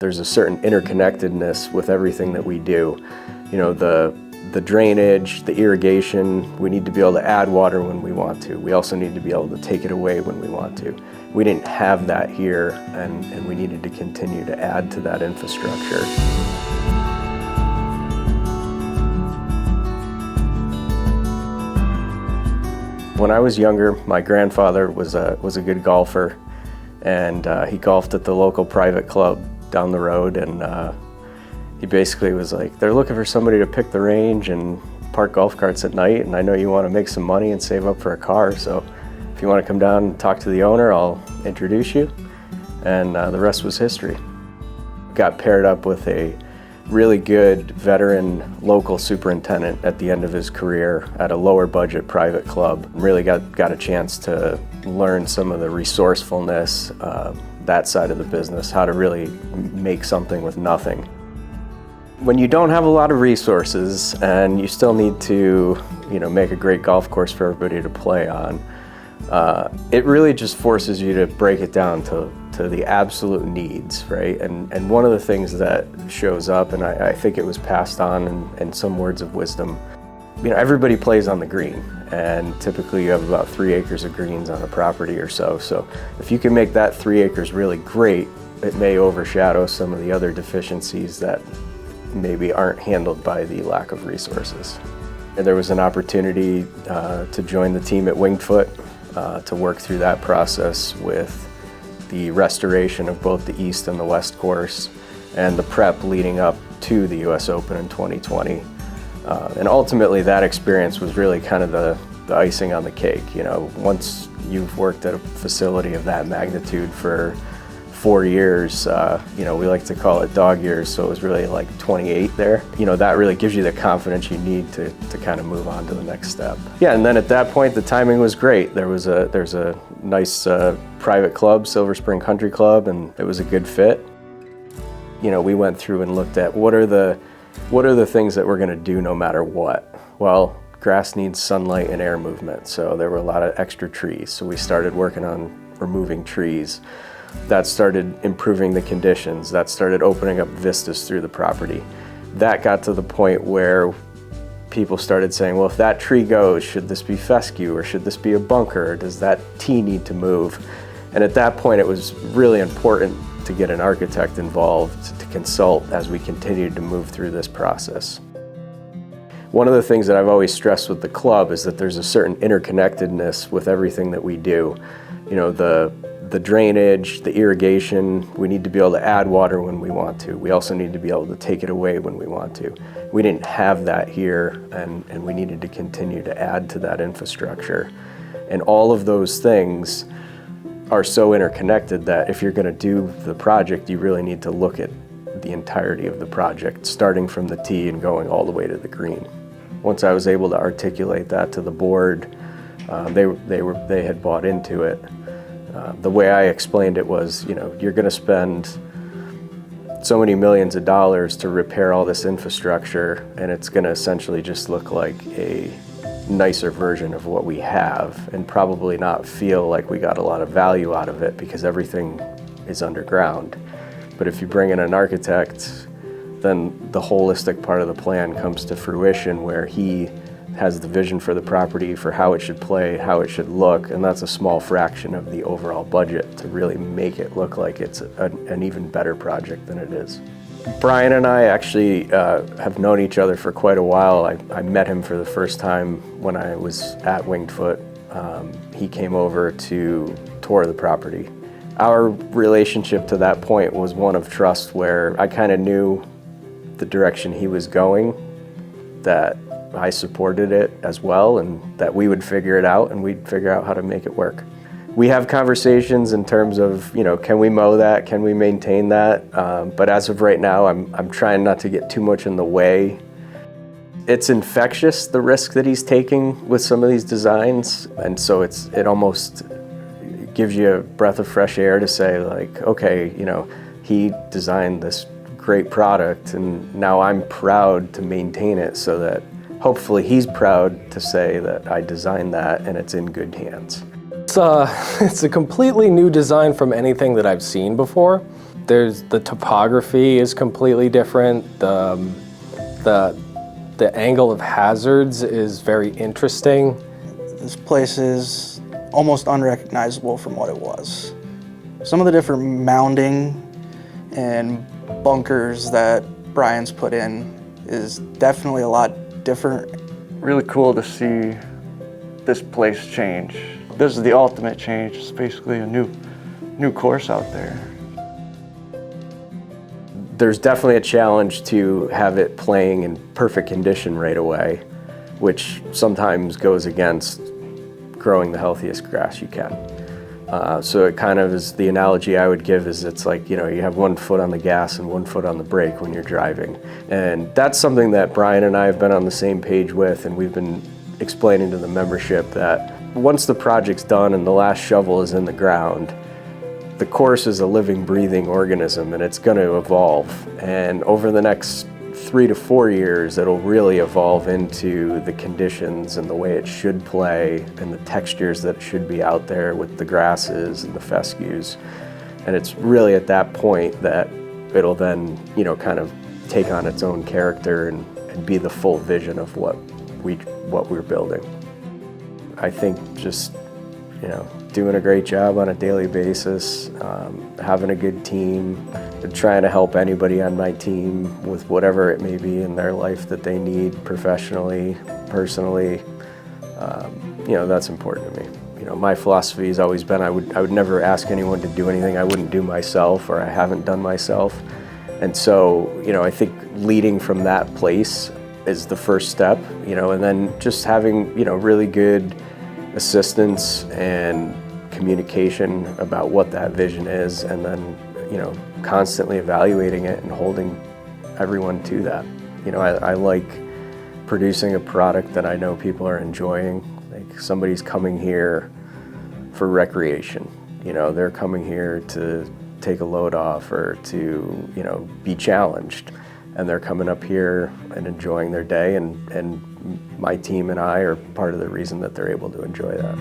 There's a certain interconnectedness with everything that we do. You know, the drainage, the irrigation, we need to be able to add water when we want to. We also need to be able to take it away when we want to. We didn't have that here, and we needed to continue to add to that infrastructure. When I was younger, my grandfather was a good golfer, and he golfed at the local private club down the road, and he basically was like, they're looking for somebody to pick the range and park golf carts at night, and I know you want to make some money and save up for a car, so if you want to come down and talk to the owner, I'll introduce you. And the rest was history. Got paired up with a really good veteran local superintendent at the end of his career at a lower budget private club. Really got a chance to learn some of the resourcefulness, that side of the business, how to really make something with nothing. When you don't have a lot of resources and you still need to, make a great golf course for everybody to play on, it really just forces you to break it down to the absolute needs, right? And one of the things that shows up, and I think it was passed on in some words of wisdom, everybody plays on the green, and typically you have about 3 acres of greens on a property or so. So if you can make that 3 acres really great, it may overshadow some of the other deficiencies that maybe aren't handled by the lack of resources. And there was an opportunity to join the team at Wingfoot to work through that process with the restoration of both the East and the West course and the prep leading up to the US Open in 2020. And ultimately that experience was really kind of the icing on the cake. Once you've worked at a facility of that magnitude for 4 years, we like to call it dog years, so it was really like 28 there. That really gives you the confidence you need to kind of move on to the next step. Yeah, and then at that point, the timing was great. There's a nice private club, Silver Spring Country Club, and it was a good fit. We went through and looked at what are the things that we're gonna do no matter what? Well, grass needs sunlight and air movement, so there were a lot of extra trees. So we started working on removing trees. That started improving the conditions. That started opening up vistas through the property. That got to the point where people started saying, well, if that tree goes, should this be fescue or should this be a bunker? Or does that tee need to move? And at that point, it was really important to get an architect involved to consult as we continued to move through this process. One of the things that I've always stressed with the club is that there's a certain interconnectedness with everything that we do. The drainage, the irrigation, we need to be able to add water when we want to. We also need to be able to take it away when we want to. We didn't have that here, and we needed to continue to add to that infrastructure. And all of those things are so interconnected that if you're gonna do the project, you really need to look at the entirety of the project, starting from the tee and going all the way to the green. Once I was able to articulate that to the board, they had bought into it. The way I explained it was, you're going to spend so many millions of dollars to repair all this infrastructure, and it's going to essentially just look like a nicer version of what we have, and probably not feel like we got a lot of value out of it because everything is underground. But if you bring in an architect, then the holistic part of the plan comes to fruition, where he has the vision for the property, for how it should play, how it should look, and that's a small fraction of the overall budget to really make it look like it's an even better project than it is. Brian and I actually have known each other for quite a while. I met him for the first time when I was at Wingfoot. He came over to tour the property. Our relationship to that point was one of trust, where I kind of knew the direction he was going, that I supported it as well, and that we would figure it out and we'd figure out how to make it work. We have conversations in terms of, can we mow that? Can we maintain that? But as of right now, I'm trying not to get too much in the way. It's infectious, the risk that he's taking with some of these designs. And so it almost gives you a breath of fresh air to say, like, okay, he designed this great product, and now I'm proud to maintain it, so that hopefully he's proud to say that I designed that and it's in good hands. It's a completely new design from anything that I've seen before. The topography is completely different. The angle of hazards is very interesting. This place is almost unrecognizable from what it was. Some of the different mounding and bunkers that Brian's put in is definitely a lot different. Really cool to see this place change. This is the ultimate change. It's basically a new course out there. There's definitely a challenge to have it playing in perfect condition right away, which sometimes goes against growing the healthiest grass you can. So it kind of is, the analogy I would give is it's like, you know, you have 1 foot on the gas and 1 foot on the brake when you're driving. And that's something that Brian and I have been on the same page with, and we've been explaining to the membership that once the project's done and the last shovel is in the ground, the course is a living, breathing organism, and it's going to evolve. And over the next 3 to 4 years, it'll really evolve into the conditions and the way it should play and the textures that should be out there with the grasses and the fescues. And it's really at that point that it'll then, you know, kind of take on its own character and be the full vision of what we're building. I think just, you know, doing a great job on a daily basis, having a good team, and trying to help anybody on my team with whatever it may be in their life that they need professionally, personally, you know, that's important to me. You know, my philosophy has always been I would never ask anyone to do anything I wouldn't do myself or I haven't done myself. And so, you know, I think leading from that place is the first step, you know, and then just having, you know, really good assistance and communication about what that vision is, and then, you know, constantly evaluating it and holding everyone to that. You know, I like producing a product that I know people are enjoying. Like, somebody's coming here for recreation. You know, they're coming here to take a load off or to, you know, be challenged. And they're coming up here and enjoying their day, and my team and I are part of the reason that they're able to enjoy that.